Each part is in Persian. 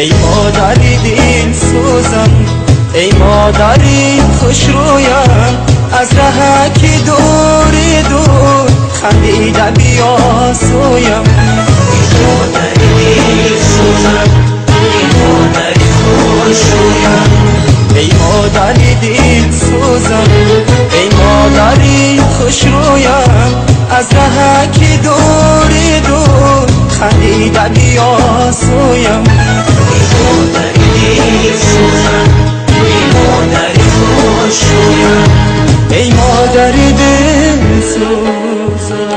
ای مادری دل سوزم، ای مادری خوش رویم، از ره که دور دور خندیده بیا سویم. ای مادری دل سوزم، ای مادری خوش رویم، ای مادری دل سوزم، ای مادری خوش رویم، از ره که دور دور خندیده بیا سویم. ای مادری دل سوزم، ای مادری خوش رویم، ای مادری دل سوزم.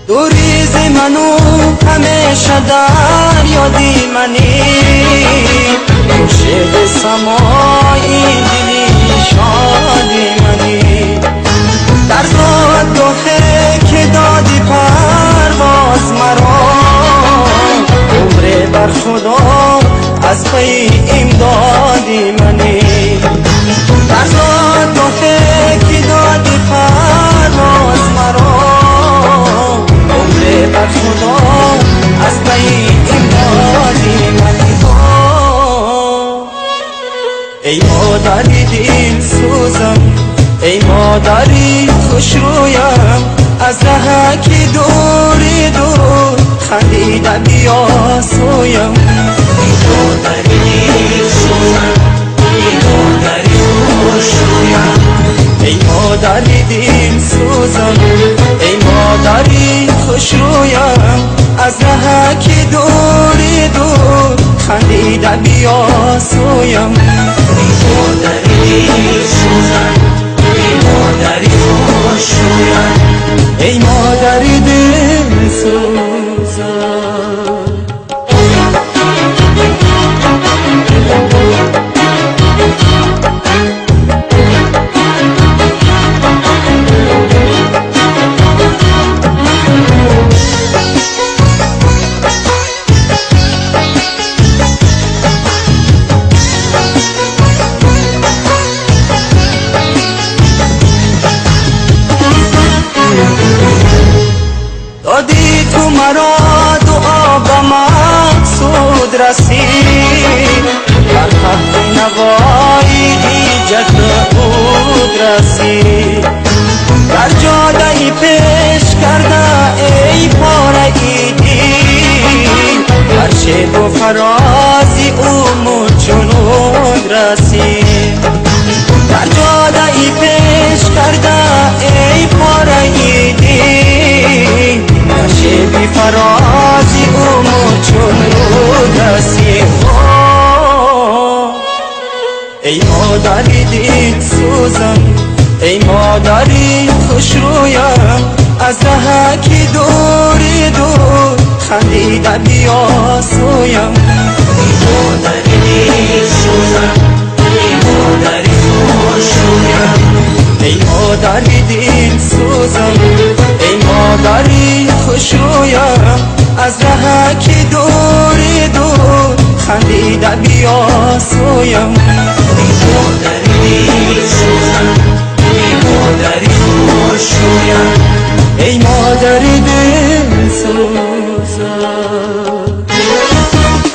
دوریز منو همیشه در یادی منی، خورشید سمایی دلی شادی منی، در دادگاهی که دادی پرواز مرا، عمر بر خدا از پی امدادی منی، در دادگاهی که دادی پرواز مرا، بر خدا از پی امدادی منی. ای مادری دل سوزم، ای مادری خوش رویم، از ره که دور دور خندیده بیا سویم. ای مادری دل سوزم، ای مادری خوش رویم، ای مادری دل سوزم، ای مادری خوش رویم، از ره که دور دور خندیده بیا سویم. ای مادری دل سوزم، ای مادری خوش رویم، ای مادری دل سوزم. دادی تو مرا دعا به مقصود رسید، بر تخت نوایی ایجاد بود رسید، در جاده پیش کرده ای پاره ایدی، هر شیب و فرازی او چنود رسید، در جاده پیش کرده ای پاره ایدی، بی فرازی او چنود رسید. ای مادری دل سوزم، ای مادری خوش رویم، از ره که دور دور خندیده بیا سویم. ای مادری دل سوزم، ای مادری خوش رویم، ای مادری دل سوزم، ای مادری خوش رویم، از ره که دور دور خندیده بیا سویم. ای مادری دل سوزم، ای مادری خوش رویم، ای مادری دل سوزم.